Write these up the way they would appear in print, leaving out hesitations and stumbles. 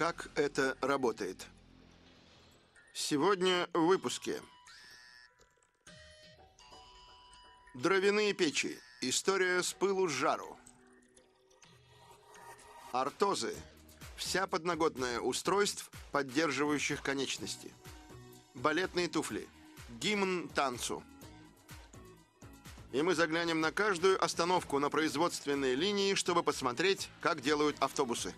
Как это работает? Сегодня в выпуске. Дровяные печи. История с пылу с жару. Ортозы. Вся подноготная устройств, поддерживающих конечности. Балетные туфли. Гимн танцу. И мы заглянем на каждую остановку на производственной линии, чтобы посмотреть, как делают автобусы.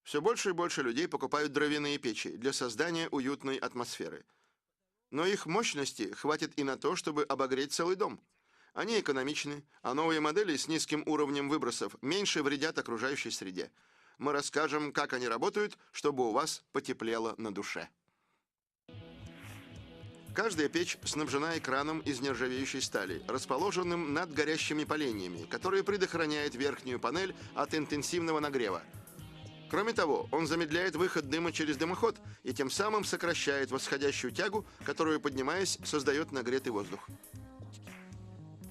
Все больше и больше людей покупают дровяные печи для создания уютной атмосферы. Но их мощности хватит и на то, чтобы обогреть целый дом. Они экономичны, а новые модели с низким уровнем выбросов меньше вредят окружающей среде. Мы расскажем, как они работают, чтобы у вас потеплело на душе. Каждая печь снабжена экраном из нержавеющей стали, расположенным над горящими поленьями, который предохраняет верхнюю панель от интенсивного нагрева. Кроме того, он замедляет выход дыма через дымоход и тем самым сокращает восходящую тягу, которую, поднимаясь, создает нагретый воздух.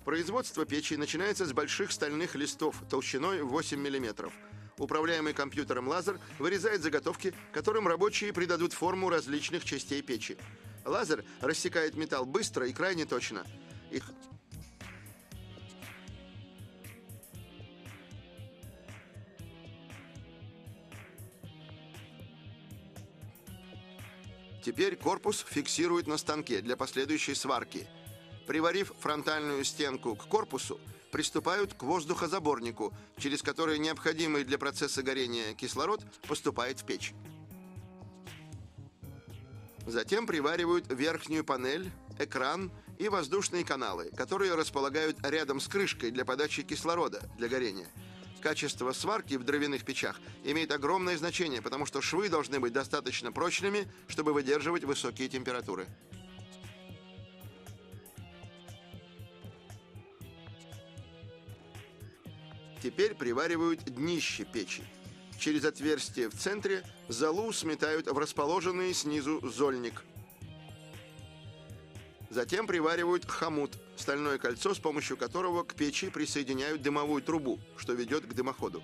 Производство печи начинается с больших стальных листов толщиной 8 мм. Управляемый компьютером лазер вырезает заготовки, которым рабочие придадут форму различных частей печи. Лазер рассекает металл быстро и крайне точно. Теперь корпус фиксируют на станке для последующей сварки. Приварив фронтальную стенку к корпусу, приступают к воздухозаборнику, через который необходимый для процесса горения кислород поступает в печь. Затем приваривают верхнюю панель, экран и воздушные каналы, которые располагают рядом с крышкой для подачи кислорода для горения. Качество сварки в дровяных печах имеет огромное значение, потому что швы должны быть достаточно прочными, чтобы выдерживать высокие температуры. Теперь приваривают днище печи. Через отверстие в центре золу сметают в расположенный снизу зольник. Затем приваривают хомут, стальное кольцо, с помощью которого к печи присоединяют дымовую трубу, что ведет к дымоходу.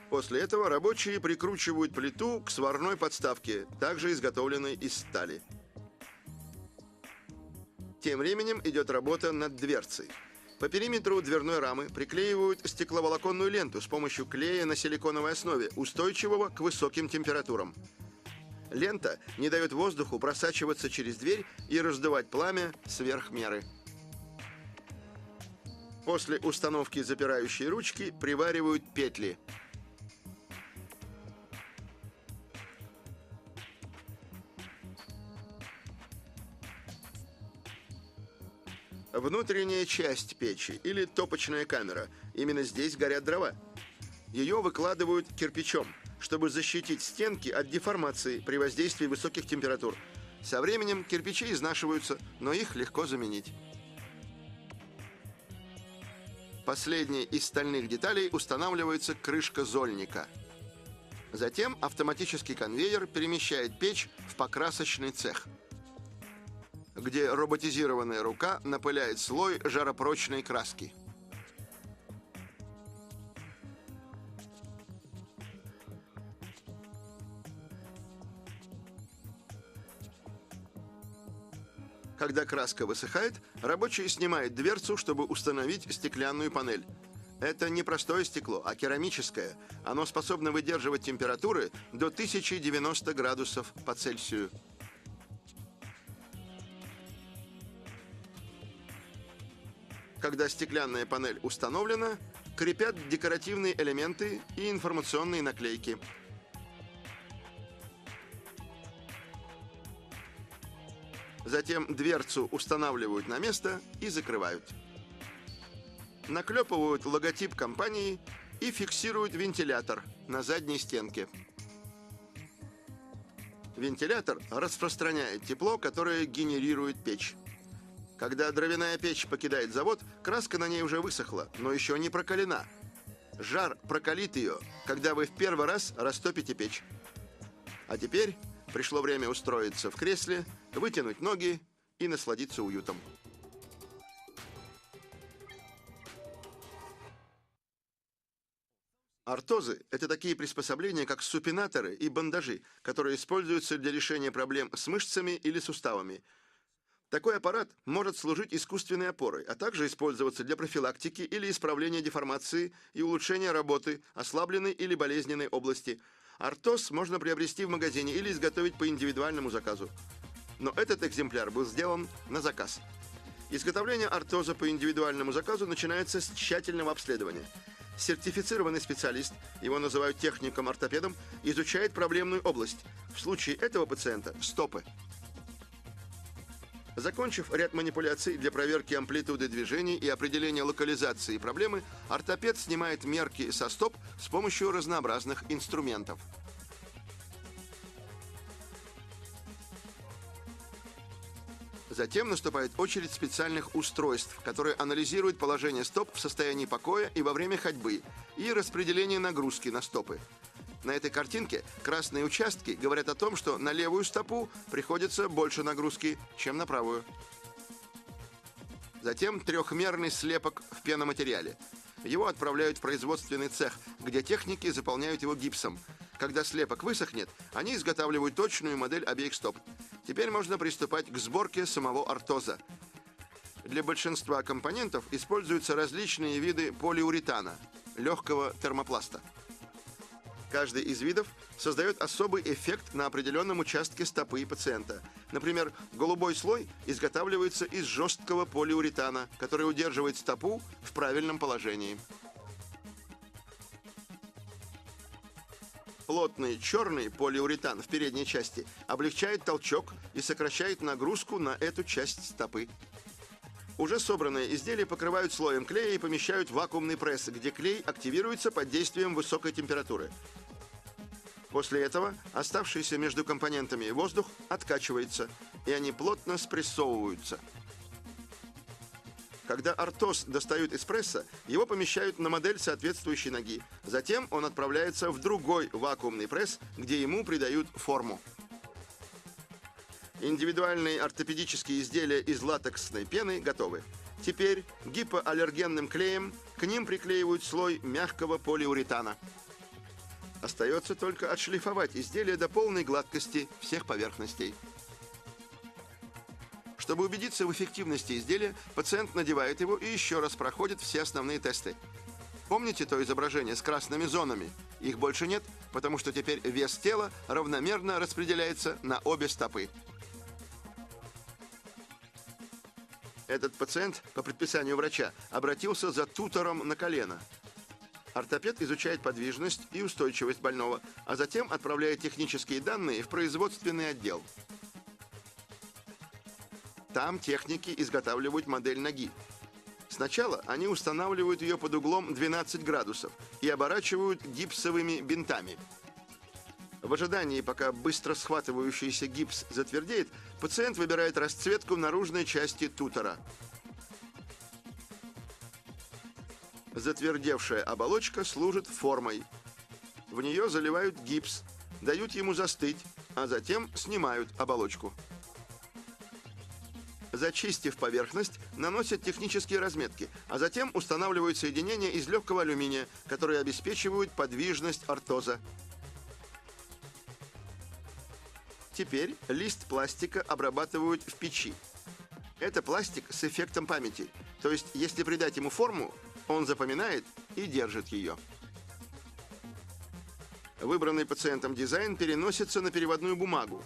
После этого рабочие прикручивают плиту к сварной подставке, также изготовленной из стали. Тем временем идет работа над дверцей. По периметру дверной рамы приклеивают стекловолоконную ленту с помощью клея на силиконовой основе, устойчивого к высоким температурам. Лента не дает воздуху просачиваться через дверь и раздувать пламя сверх меры. После установки запирающей ручки приваривают петли. Внутренняя часть печи или топочная камера. Именно здесь горят дрова. Ее выкладывают кирпичом, чтобы защитить стенки от деформации при воздействии высоких температур. Со временем кирпичи изнашиваются, но их легко заменить. Последней из стальных деталей устанавливается крышка зольника. Затем автоматический конвейер перемещает печь в покрасочный цех, где роботизированная рука напыляет слой жаропрочной краски. Когда краска высыхает, рабочий снимает дверцу, чтобы установить стеклянную панель. Это не простое стекло, а керамическое. Оно способно выдерживать температуры до 1090 градусов по Цельсию. Когда стеклянная панель установлена, крепят декоративные элементы и информационные наклейки. Затем дверцу устанавливают на место и закрывают. Наклепывают логотип компании и фиксируют вентилятор на задней стенке. Вентилятор распространяет тепло, которое генерирует печь. Когда дровяная печь покидает завод, краска на ней уже высохла, но еще не прокалена. Жар прокалит ее, когда вы в первый раз растопите печь. А теперь пришло время устроиться в кресле, вытянуть ноги и насладиться уютом. Ортозы – это такие приспособления, как супинаторы и бандажи, которые используются для решения проблем с мышцами или суставами. Такой аппарат может служить искусственной опорой, а также использоваться для профилактики или исправления деформации и улучшения работы ослабленной или болезненной области. Ортоз можно приобрести в магазине или изготовить по индивидуальному заказу. Но этот экземпляр был сделан на заказ. Изготовление ортоза по индивидуальному заказу начинается с тщательного обследования. Сертифицированный специалист, его называют техником-ортопедом, изучает проблемную область. В случае этого пациента – стопы. Закончив ряд манипуляций для проверки амплитуды движений и определения локализации проблемы, ортопед снимает мерки со стоп с помощью разнообразных инструментов. Затем наступает очередь специальных устройств, которые анализируют положение стоп в состоянии покоя и во время ходьбы, и распределение нагрузки на стопы. На этой картинке красные участки говорят о том, что на левую стопу приходится больше нагрузки, чем на правую. Затем трехмерный слепок в пеноматериале. Его отправляют в производственный цех, где техники заполняют его гипсом. Когда слепок высохнет, они изготавливают точную модель обеих стоп. Теперь можно приступать к сборке самого ортоза. Для большинства компонентов используются различные виды полиуретана, легкого термопласта. Каждый из видов создает особый эффект на определенном участке стопы пациента. Например, голубой слой изготавливается из жесткого полиуретана, который удерживает стопу в правильном положении. Плотный черный полиуретан в передней части облегчает толчок и сокращает нагрузку на эту часть стопы. Уже собранные изделия покрывают слоем клея и помещают в вакуумный пресс, где клей активируется под действием высокой температуры. После этого оставшийся между компонентами воздух откачивается, и они плотно спрессовываются. Когда ортоз достают из пресса, его помещают на модель соответствующей ноги. Затем он отправляется в другой вакуумный пресс, где ему придают форму. Индивидуальные ортопедические изделия из латексной пены готовы. Теперь гипоаллергенным клеем к ним приклеивают слой мягкого полиуретана. Остается только отшлифовать изделие до полной гладкости всех поверхностей. Чтобы убедиться в эффективности изделия, пациент надевает его и еще раз проходит все основные тесты. Помните то изображение с красными зонами? Их больше нет, потому что теперь вес тела равномерно распределяется на обе стопы. Этот пациент, по предписанию врача, обратился за тутором на колено. Ортопед изучает подвижность и устойчивость больного, а затем отправляет технические данные в производственный отдел. Там техники изготавливают модель ноги. Сначала они устанавливают ее под углом 12 градусов и оборачивают гипсовыми бинтами. В ожидании, пока быстро схватывающийся гипс затвердеет, пациент выбирает расцветку наружной части тутора. Затвердевшая оболочка служит формой. В нее заливают гипс, дают ему застыть, а затем снимают оболочку. Зачистив поверхность, наносят технические разметки, а затем устанавливают соединения из легкого алюминия, которые обеспечивают подвижность ортоза. Теперь лист пластика обрабатывают в печи. Это пластик с эффектом памяти, то есть если придать ему форму, он запоминает и держит ее. Выбранный пациентом дизайн переносится на переводную бумагу.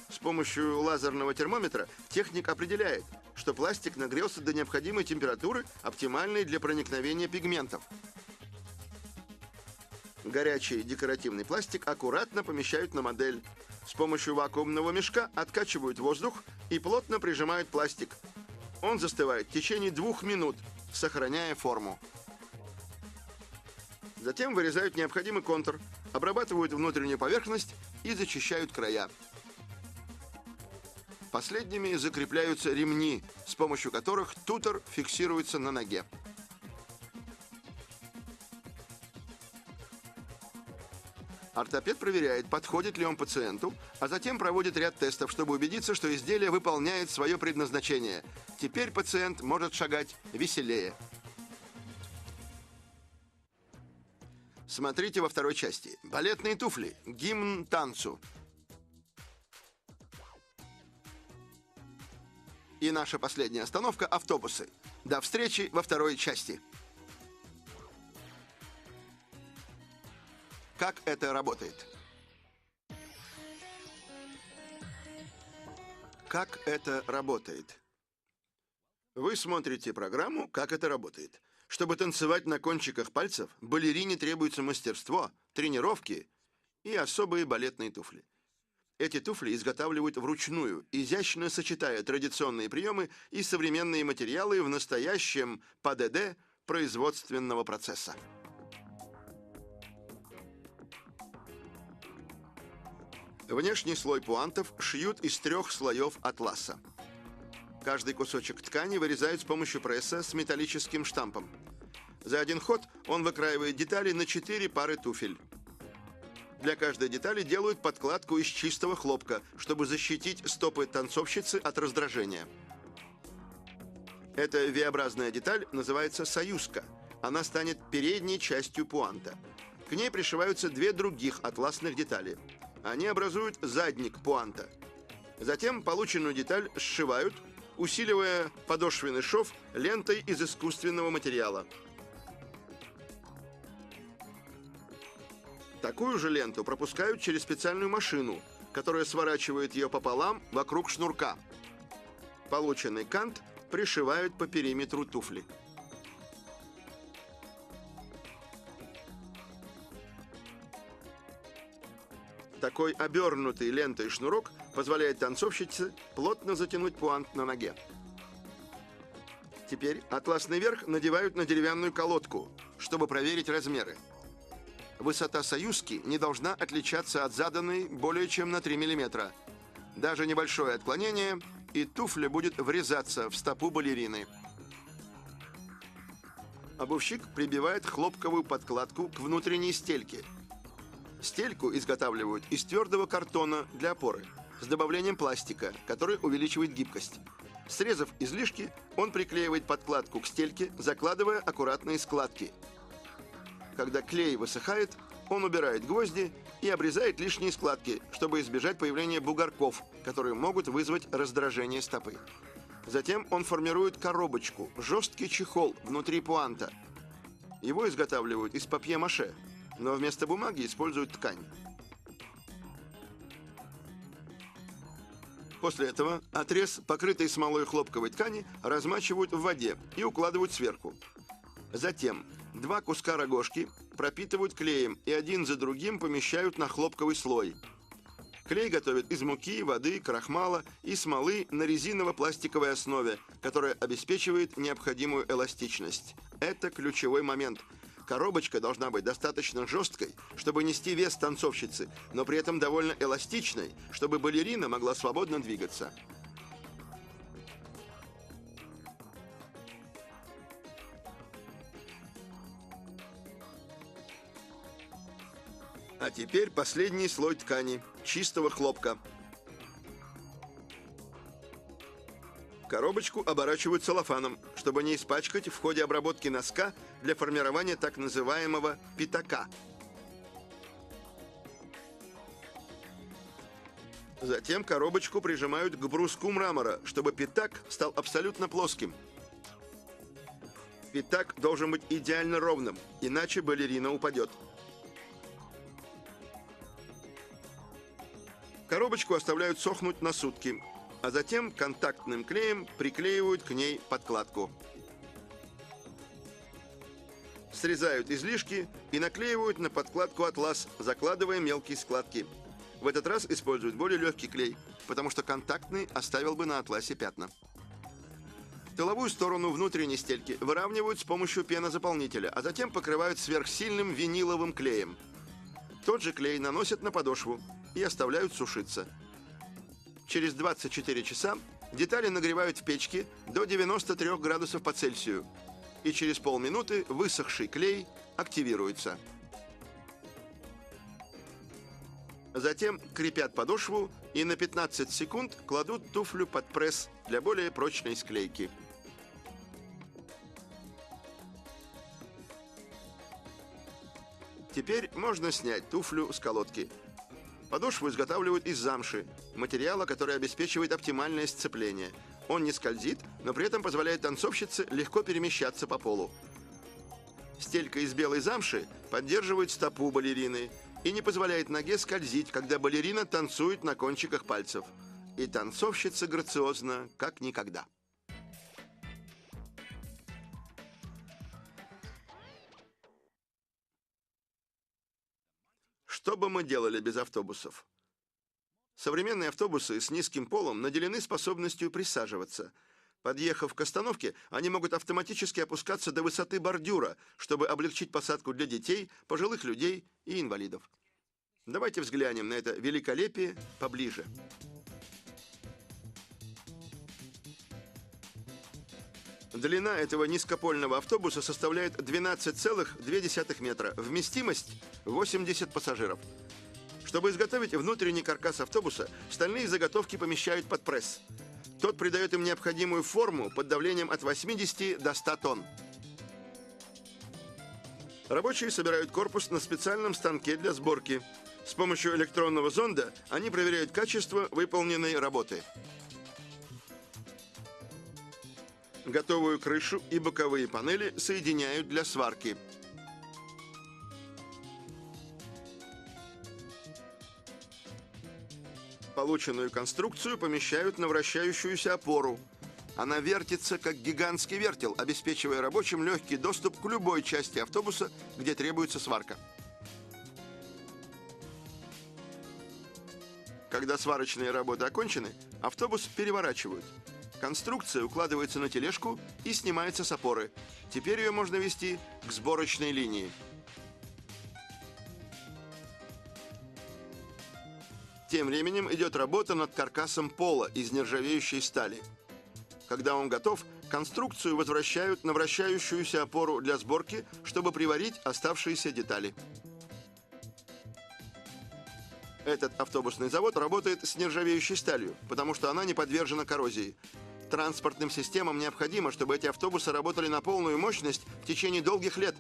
С помощью лазерного термометра техник определяет, что пластик нагрелся до необходимой температуры, оптимальной для проникновения пигментов. Горячий декоративный пластик аккуратно помещают на модель. С помощью вакуумного мешка откачивают воздух и плотно прижимают пластик. Он застывает в течение 2 минут, сохраняя форму. Затем вырезают необходимый контур, обрабатывают внутреннюю поверхность и зачищают края. Последними закрепляются ремни, с помощью которых тутор фиксируется на ноге. Ортопед проверяет, подходит ли он пациенту, а затем проводит ряд тестов, чтобы убедиться, что изделие выполняет свое предназначение. Теперь пациент может шагать веселее. Смотрите во второй части. Балетные туфли. Гимн танцу. И наша последняя остановка – автобусы. До встречи во второй части. Как это работает? Как это работает? Вы смотрите программу «Как это работает». Чтобы танцевать на кончиках пальцев, балерине требуется мастерство, тренировки и особые балетные туфли. Эти туфли изготавливают вручную, изящно сочетая традиционные приемы и современные материалы в настоящем ПДД производственного процесса. Внешний слой пуантов шьют из 3 слоев атласа. Каждый кусочек ткани вырезают с помощью пресса с металлическим штампом. За один ход он выкраивает детали на 4 пары туфель. Для каждой детали делают подкладку из чистого хлопка, чтобы защитить стопы танцовщицы от раздражения. Эта V-образная деталь называется союзка. Она станет передней частью пуанта. К ней пришиваются 2 других атласных детали. Они образуют задник пуанта. Затем полученную деталь сшивают, усиливая подошвенный шов лентой из искусственного материала. Такую же ленту пропускают через специальную машину, которая сворачивает ее пополам вокруг шнурка. Полученный кант пришивают по периметру туфли. Такой обернутый лентой шнурок позволяет танцовщице плотно затянуть пуант на ноге. Теперь атласный верх надевают на деревянную колодку, чтобы проверить размеры. Высота союзки не должна отличаться от заданной более чем на 3 мм. Даже небольшое отклонение, и туфля будет врезаться в стопу балерины. Обувщик прибивает хлопковую подкладку к внутренней стельке. Стельку изготавливают из твердого картона для опоры с добавлением пластика, который увеличивает гибкость. Срезав излишки, он приклеивает подкладку к стельке, закладывая аккуратные складки. Когда клей высыхает, он убирает гвозди и обрезает лишние складки, чтобы избежать появления бугорков, которые могут вызвать раздражение стопы. Затем он формирует коробочку, жесткий чехол внутри пуанта. Его изготавливают из папье-маше, но вместо бумаги используют ткань. После этого отрез, покрытый смолой хлопковой ткани, размачивают в воде и укладывают сверху. Затем 2 куска рогожки пропитывают клеем и один за другим помещают на хлопковый слой. Клей готовят из муки, воды, крахмала и смолы на резиново-пластиковой основе, которая обеспечивает необходимую эластичность. Это ключевой момент. Коробочка должна быть достаточно жесткой, чтобы нести вес танцовщицы, но при этом довольно эластичной, чтобы балерина могла свободно двигаться. А теперь последний слой ткани, чистого хлопка. Коробочку оборачивают целлофаном, чтобы не испачкать в ходе обработки носка для формирования так называемого пятака. Затем коробочку прижимают к бруску мрамора, чтобы пятак стал абсолютно плоским. Пятак должен быть идеально ровным, иначе балерина упадет. Коробочку оставляют сохнуть на сутки, а затем контактным клеем приклеивают к ней подкладку. Срезают излишки и наклеивают на подкладку атлас, закладывая мелкие складки. В этот раз используют более легкий клей, потому что контактный оставил бы на атласе пятна. Тыловую сторону внутренней стельки выравнивают с помощью пенозаполнителя, а затем покрывают сверхсильным виниловым клеем. Тот же клей наносят на подошву и оставляют сушиться. Через 24 часа детали нагревают в печке до 93 градусов по Цельсию, и через полминуты высохший клей активируется. Затем крепят подошву и на 15 секунд кладут туфлю под пресс для более прочной склейки. Теперь можно снять туфлю с колодки. Подошву изготавливают из замши, материала, который обеспечивает оптимальное сцепление. Он не скользит, но при этом позволяет танцовщице легко перемещаться по полу. Стелька из белой замши поддерживает стопу балерины и не позволяет ноге скользить, когда балерина танцует на кончиках пальцев. И танцовщица грациозна, как никогда. Что бы мы делали без автобусов? Современные автобусы с низким полом наделены способностью присаживаться. Подъехав к остановке, они могут автоматически опускаться до высоты бордюра, чтобы облегчить посадку для детей, пожилых людей и инвалидов. Давайте взглянем на это великолепие поближе. Длина этого низкопольного автобуса составляет 12,2 метра. Вместимость – 80 пассажиров. Чтобы изготовить внутренний каркас автобуса, стальные заготовки помещают под пресс. Тот придает им необходимую форму под давлением от 80 до 100 тонн. Рабочие собирают корпус на специальном станке для сборки. С помощью электронного зонда они проверяют качество выполненной работы. Готовую крышу и боковые панели соединяют для сварки. Полученную конструкцию помещают на вращающуюся опору. Она вертится, как гигантский вертел, обеспечивая рабочим легкий доступ к любой части автобуса, где требуется сварка. Когда сварочные работы окончены, автобус переворачивают. Конструкция укладывается на тележку и снимается с опоры. Теперь ее можно вести к сборочной линии. Тем временем идет работа над каркасом пола из нержавеющей стали. Когда он готов, конструкцию возвращают на вращающуюся опору для сборки, чтобы приварить оставшиеся детали. Этот автобусный завод работает с нержавеющей сталью, потому что она не подвержена коррозии. Транспортным системам необходимо, чтобы эти автобусы работали на полную мощность в течение долгих лет,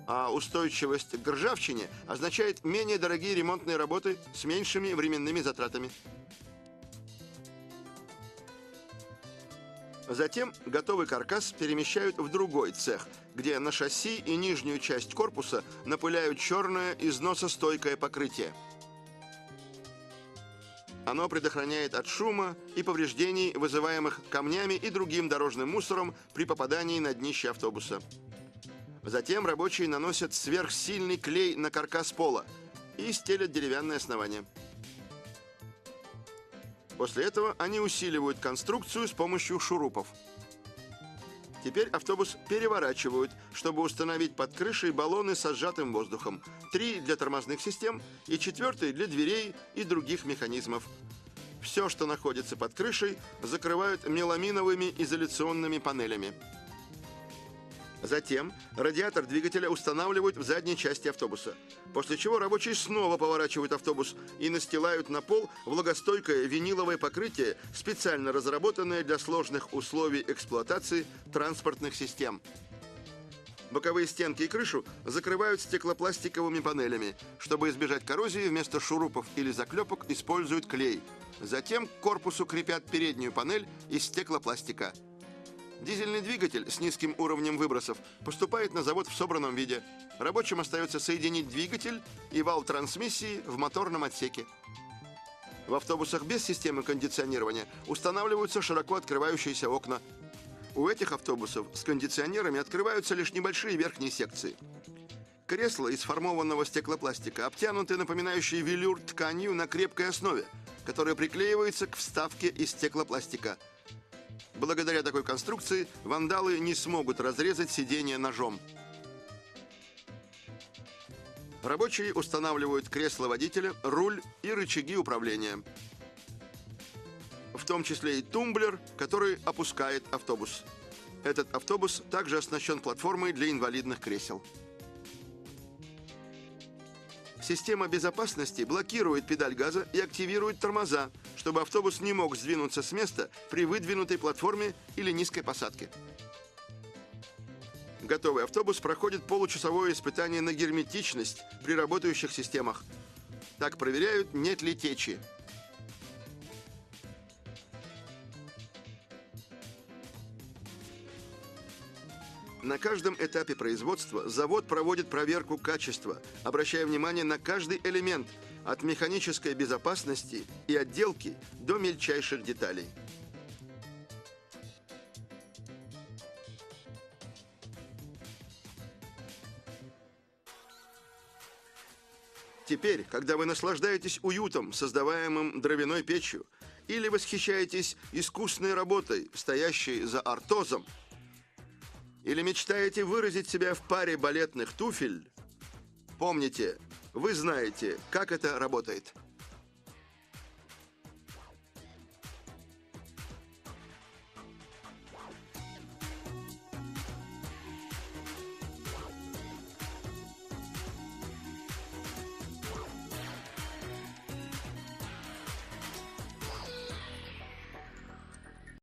а устойчивость к ржавчине означает менее дорогие ремонтные работы с меньшими временными затратами. Затем готовый каркас перемещают в другой цех, где на шасси и нижнюю часть корпуса напыляют черное износостойкое покрытие. Оно предохраняет от шума и повреждений, вызываемых камнями и другим дорожным мусором при попадании на днище автобуса. Затем рабочие наносят сверхсильный клей на каркас пола и стелят деревянное основание. После этого они усиливают конструкцию с помощью шурупов. Теперь автобус переворачивают, чтобы установить под крышей баллоны со сжатым воздухом. 3 для тормозных систем и 4 для дверей и других механизмов. Все, что находится под крышей, закрывают меламиновыми изоляционными панелями. Затем радиатор двигателя устанавливают в задней части автобуса, после чего рабочие снова поворачивают автобус и настилают на пол влагостойкое виниловое покрытие, специально разработанное для сложных условий эксплуатации транспортных систем. Боковые стенки и крышу закрывают стеклопластиковыми панелями. Чтобы избежать коррозии, вместо шурупов или заклепок используют клей. Затем к корпусу крепят переднюю панель из стеклопластика. Дизельный двигатель с низким уровнем выбросов поступает на завод в собранном виде. Рабочим остается соединить двигатель и вал трансмиссии в моторном отсеке. В автобусах без системы кондиционирования устанавливаются широко открывающиеся окна. У этих автобусов с кондиционерами открываются лишь небольшие верхние секции. Кресла из формованного стеклопластика обтянуты напоминающей велюр тканью на крепкой основе, которая приклеивается к вставке из стеклопластика. Благодаря такой конструкции вандалы не смогут разрезать сиденье ножом. Рабочие устанавливают кресло водителя, руль и рычаги управления. В том числе и тумблер, который опускает автобус. Этот автобус также оснащен платформой для инвалидных кресел. Система безопасности блокирует педаль газа и активирует тормоза, чтобы автобус не мог сдвинуться с места при выдвинутой платформе или низкой посадке. Готовый автобус проходит получасовое испытание на герметичность при работающих системах. Так проверяют, нет ли течи. На каждом этапе производства завод проводит проверку качества, обращая внимание на каждый элемент, от механической безопасности и отделки до мельчайших деталей. Теперь, когда вы наслаждаетесь уютом, создаваемым дровяной печью, или восхищаетесь искусной работой, стоящей за артозом, или мечтаете выразить себя в паре балетных туфель, помните, вы знаете, как это работает.